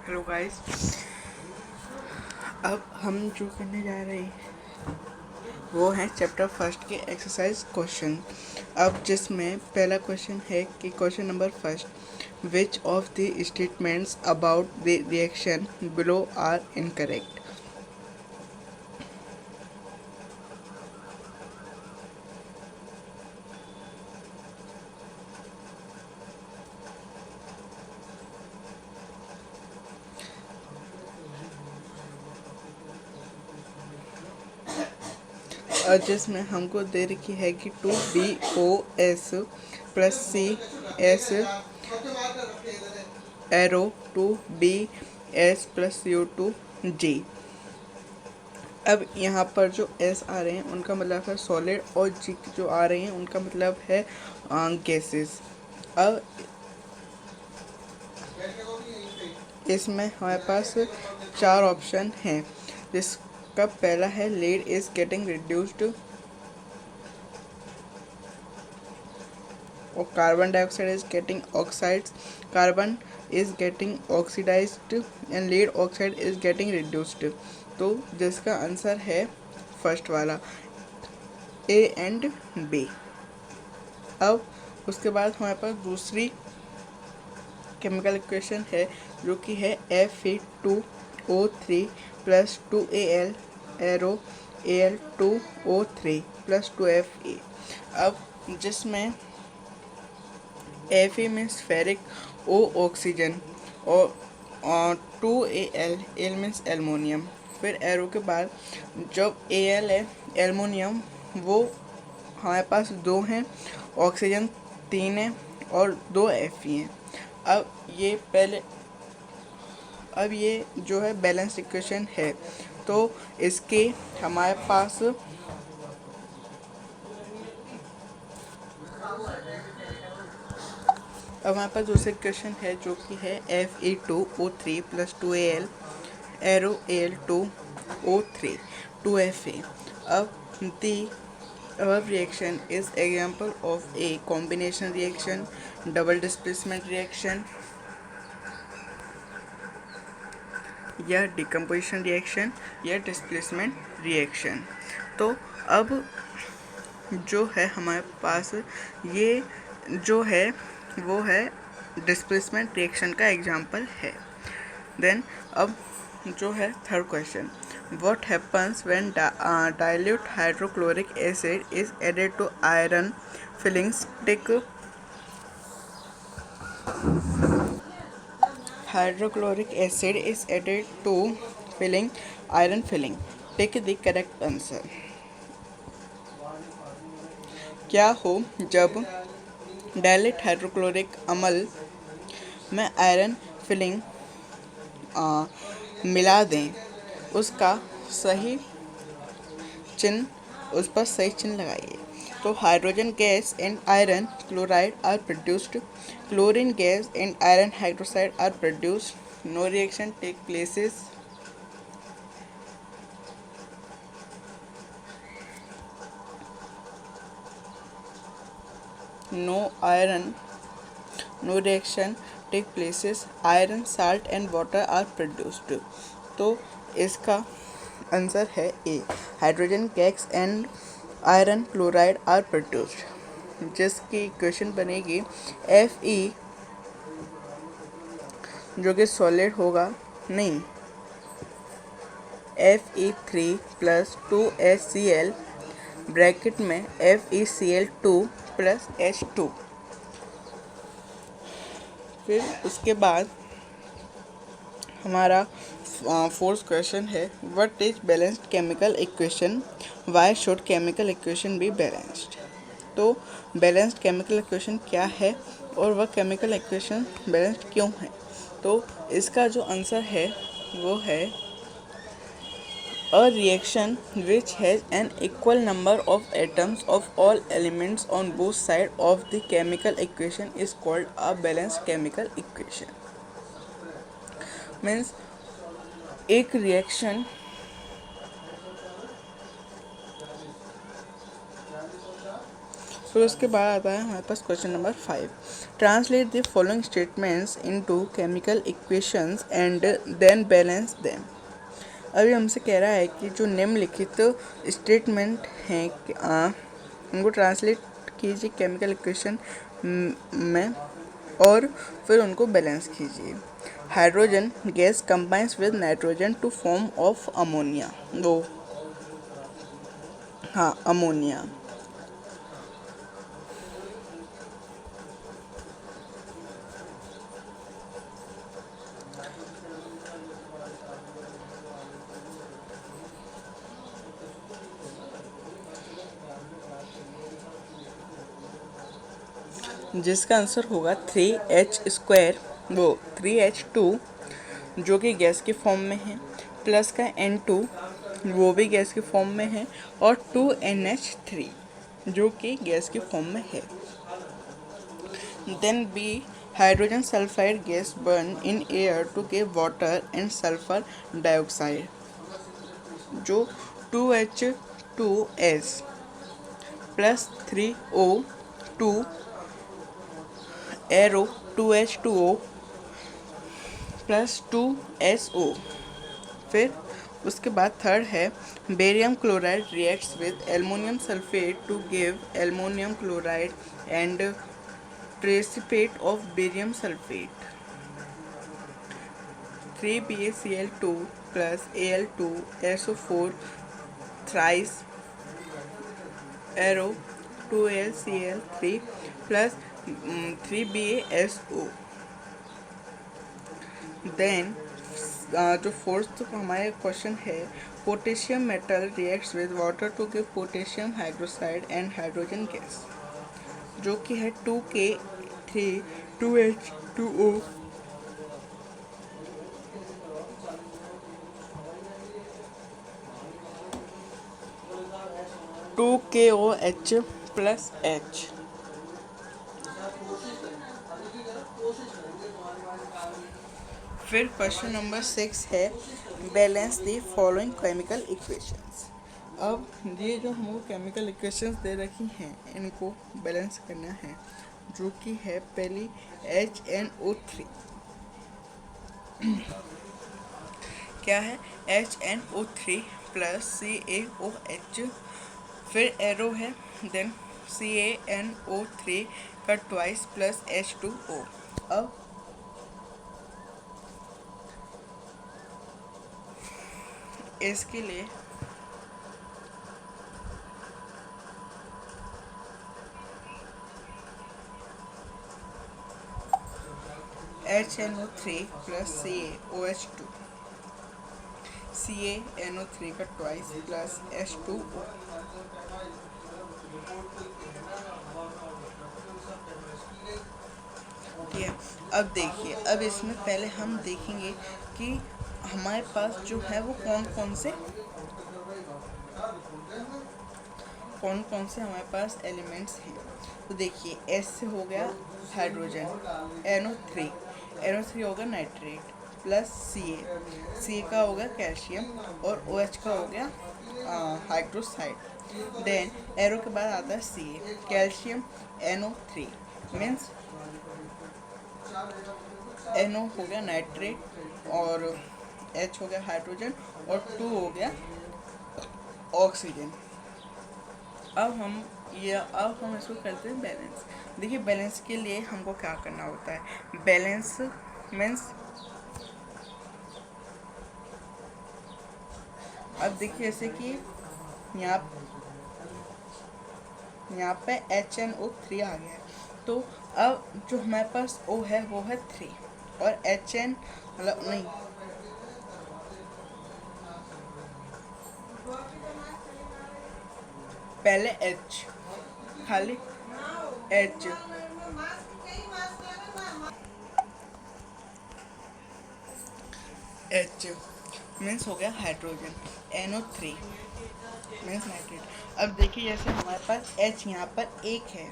Hello guys. अब हम जो करने जा रहे हैं वो है चैप्टर फर्स्ट के एक्सरसाइज क्वेश्चन। अब जिसमें पहला क्वेश्चन है कि question number first, which of the statements about the reaction below are incorrect. जिसमें हमको दे रखी है कि 2BOS plus CS arrow 2BS plus CO2G। अब यहाँ पर जो S आ रहे हैं उनका मतलब है सॉलिड और G जो आ रहे हैं उनका मतलब है गैसेस। अब इसमें हमारे पास चार ऑप्शन हैं, जिसका पहला है लीड इज गेटिंग रिड्यूस्ड और carbon dioxide is getting oxides, carbon is getting oxidised and lead oxide is getting reduced. तो जिसका आंसर है फर्स्ट वाला A एंड B। अब उसके बाद हमारे पास दूसरी केमिकल इक्वेशन है जो कि है Fe2O3 plus 2Al arrow Al2O3 plus 2Fe। अब जिसमें Fe means ferric, O oxygen और 2Al मीन्स एलमोनियम। फिर एरो के बाद जब Al है एलमोनियम वो हमारे पास दो हैं, ऑक्सीजन तीन है और दो Fe हैं। अब ये जो है बैलेंस इक्वेशन है। तो इसके हमारे पास अब हमारे पास दूसरी इक्वेशन है जो कि है Fe2O3 plus 2Al arrow Al2O3 2Fa। अब दी above reaction is example of a combination reaction, double displacement reaction या डिकम्पोजिशन रिएक्शन या डिस्प्लेसमेंट रिएक्शन। तो अब जो है हमारे पास ये जो है वो है डिस्प्लेसमेंट रिएक्शन का एग्जाम्पल है। देन अब जो है third question, what happens when dilute hydrochloric acid is added to iron filling stick. Hydrochloric acid is added to iron filling. Pick the correct answer. क्या हो जब डायलेट हाइड्रोक्लोरिक अम्ल में आयरन फिलिंग मिला दें, उसका सही चिन्ह उस पर सही चिन्ह लगाइए। तो hydrogen gas and iron chloride are produced, chlorine gas and iron hydroxide are produced, no reaction take places. No reaction take places, iron, salt and water are produced। तो इसका आंसर है A, hydrogen gas and iron chloride are produced. जिसकी equation बनेगी Fe जो कि solid होगा, नहीं, Fe3 plus 2HCl bracket में FeCl2 प्लस H2। फिर उसके बाद हमारा फोर्थ क्वेश्चन है, what is balanced chemical equation, why should chemical equation be balanced. तो बैलेंस्ड केमिकल इक्वेशन क्या है और वह केमिकल इक्वेशन बैलेंस्ड क्यों है। तो इसका जो आंसर है वो है a reaction which has an equal number of atoms of all elements on both sides of the chemical equation is called a balanced chemical equation। Means एक रिएक्शन फिर उसके बाद आता है हमारे पास question number 5। Translate the following statements into chemical equations and then balance them. अभी हमसे कह रहा है कि जो निम्नलिखित स्टेटमेंट हैं उनको ट्रांसलेट कीजिए केमिकल इक्वेशन में और फिर उनको बैलेंस कीजिए। Hydrogen gas combines with nitrogen to form of ammonia. वो हाँ, अमोनिया। जिसका आंसर होगा 3H², वो 3H2 जो कि गैस के फॉर्म में है, प्लस का N2 वो भी गैस के फॉर्म में है, और 2NH3 जो कि गैस के फॉर्म में है। Then B, hydrogen sulphide gas burn in air to give water and sulphur dioxide, जो 2H2S plus 3O2 arrow 2H2O plus 2SO। फिर उसके बाद थर्ड है barium chloride reacts with aluminium sulphate to give aluminium chloride and precipitate of barium sulphate, 3BaCl2 plus Al2SO4 thrice arrow 2AlCl3 plus 3BaSO। Then जो fourth हमारे question है, potassium metal reacts with water to give potassium hydroxide and hydrogen gas, जो कि है 2K3 2H2O to KOH plus H। फिर question number 6 है balance the following chemical equations. अब ये जो हमको केमिकल इक्वेशंस दे रखी हैं इनको बैलेंस करना है, जो कि है पहली HNO3। क्या है? HNO3 प्लस CaOH, फिर एरो है, देन CaNO3 का ट्वाइस प्लस H2O। अब इसके लिए HNO3 प्लस CaOH2, CaNO3 का ट्वाइस प्लस H2O। ठीक है, अब देखिए, अब इसमें पहले हम देखेंगे कि हमारे पास जो है वो कौन कौन से हमारे पास एलिमेंट्स हैं। तो देखिए, S से हो गया हाइड्रोजन, NO3 होगा नाइट्रेट, प्लस Ca का हो गया कैल्शियम, और OH का हो गया हाइड्रोक्साइड। देन एरो के बाद आता है Ca, calcium NO3 means NO हो गया नाइट्रेट, और H हो गया हाइड्रोजन, और 2 हो गया ऑक्सीजन। अब हम इसको करते हैं बैलेंस। देखिए, बैलेंस के लिए हमको क्या करना होता है। बैलेंस मीन्स, अब देखिए जैसे कि यहाँ पे HNO3 आ गया है, तो अब जो हमारे पास O है वो है 3, और HN मतलब नहीं, पहले H, खाली H, मीन्स हो गया हाइड्रोजन, NO3 मीन्स नाइट्रेट। अब देखिए, जैसे हमारे पास H यहाँ पर एक है,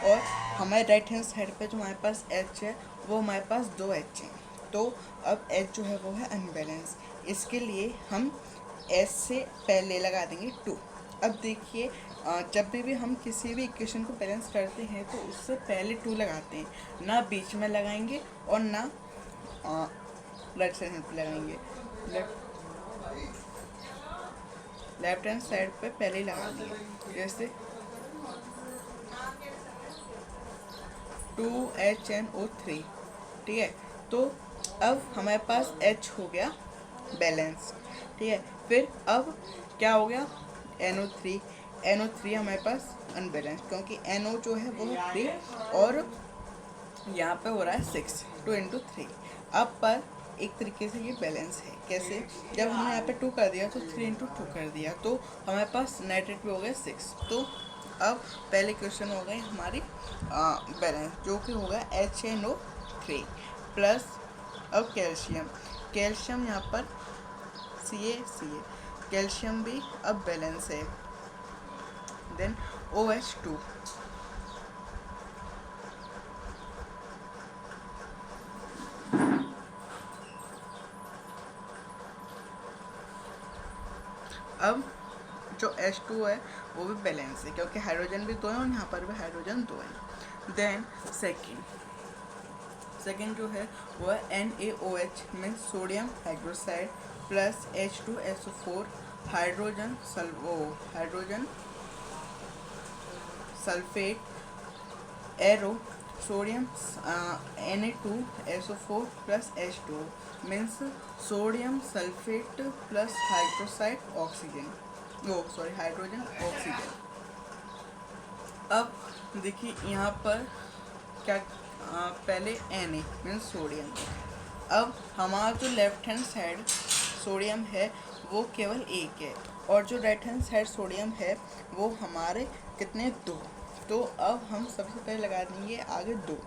और हमारे राइट हैंड साइड पे जो हमारे पास H है वो हमारे पास 2 H हैं, तो अब H जो है वो है अनबैलेंस। इसके लिए हम S से पहले लगा देंगे 2। अब देखिए, जब भी हम किसी भी इक्वेशन को बैलेंस करते हैं तो उससे पहले 2 लगाते हैं, ना बीच में लगाएंगे और ना राइट साइड पे लगाएंगे। लेफ्ट हैंड साइड पे पहले ही लगा देंगे, जैसे 2HNO3। ठीक है, तो अब हमारे पास H हो गया बैलेंस। ठीक है, फिर अब क्या हो गया, NO3 हमारे पास अनबैलेंस, क्योंकि NO जो है वो है 3 और यहाँ पे हो रहा है 6, 2 × 3। अब पर एक तरीके से ये बैलेंस है। कैसे, जब हमने यहाँ पे 2 कर दिया तो 3 × 2 कर दिया, तो हमारे पास नाइट्रेट पे हो गया 6। तो अब पहले क्वेश्चन हो गई हमारी बैलेंस, जो कि होगा HNO3 प्लस। अब कैल्शियम यहाँ पर Ca कैल्शियम भी अब बैलेंस है। देन OH2, अब जो H2 है वो भी बैलेंस है, क्योंकि हाइड्रोजन भी 2 है और यहाँ पर भी हाइड्रोजन 2 है। देन सेकेंड जो है वो है NaOH means sodium hydroxide plus H2SO4 hydrogen sulphate arrow sodium Na2SO4 plus H2 means sodium sulphate plus hydroxide oxygen, hydrogen oxygen. अब देखिए यहाँ पर क्या, पहले Na मीन्स सोडियम। अब हमारा जो लेफ्ट हैंड साइड सोडियम है वो केवल 1 है, और जो राइट हैंड साइड सोडियम है वो हमारे कितने 2। तो अब हम सबसे पहले लगा देंगे आगे 2,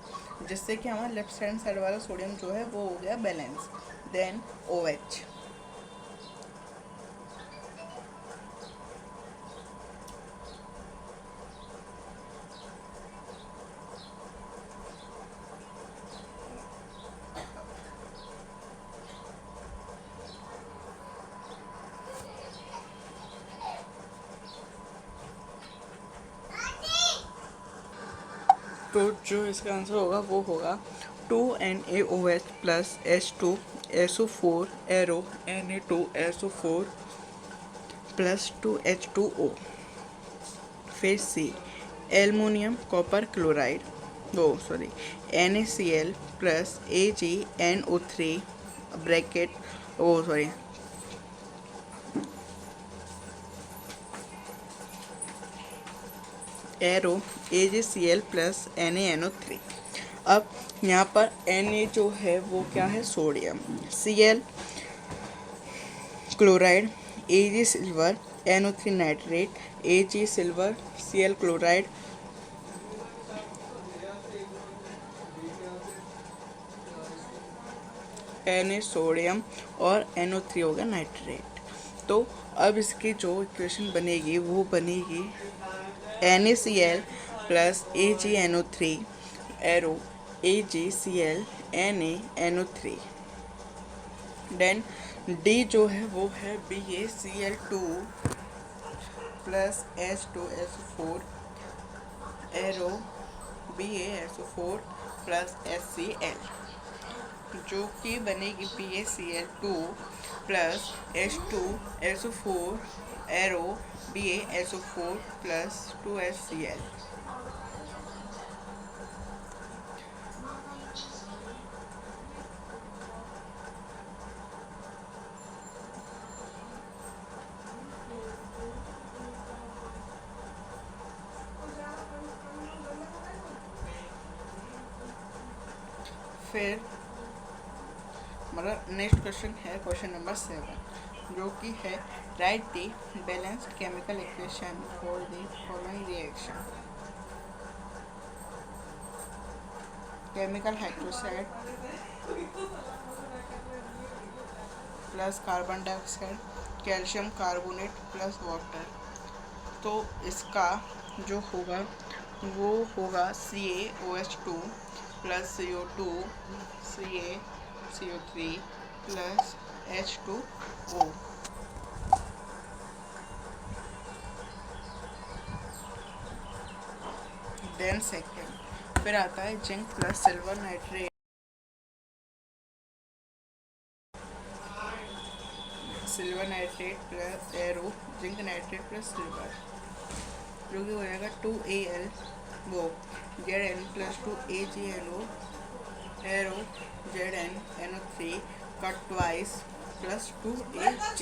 जिससे कि हमारा लेफ्ट हैंड साइड वाला सोडियम जो है वो हो गया बैलेंस। देन OH, तो जो इसका आंसर होगा वो होगा 2NaOH plus H2SO4 arrow Na2SO4 plus 2H2O। फिर C aluminium copper chloride NaCl plus AgNO3 bracket arrow AgCl plus NaNO3। अब यहाँ पर Na जो है वो क्या है, sodium, Cl chloride, Ag silver, NO3 nitrate, Ag silver, Cl chloride, Na sodium और NO3 होगा नाइट्रेट। तो अब इसकी जो इक्वेशन बनेगी वो बनेगी NaCl plus AgNO3 arrow AgCl NaNO3। Then D जो है वो है BaCl2 plus H2SO4 arrow BaSO4 plus HCl, जो कि बनेगी BaCl2 plus H2SO4 arrow BaSO4 plus 2HCl। फिर हमारा नेक्स्ट क्वेश्चन है क्वेश्चन नंबर 7, जो कि है right the balanced chemical equation for the following reaction. Chemical hydroxide plus carbon dioxide calcium carbonate plus water. तो इसका जो होगा वो होगा CaOH2 plus CO2 CaCO3 plus H2O। Then second फिर आता है zinc plus silver nitrate, silver nitrate plus arrow zinc nitrate plus silver, जो कि हो जाएगा 2Al वो Zn+2AgNO एरो ZnNO3 का ट्वाइस प्लस 2Ag।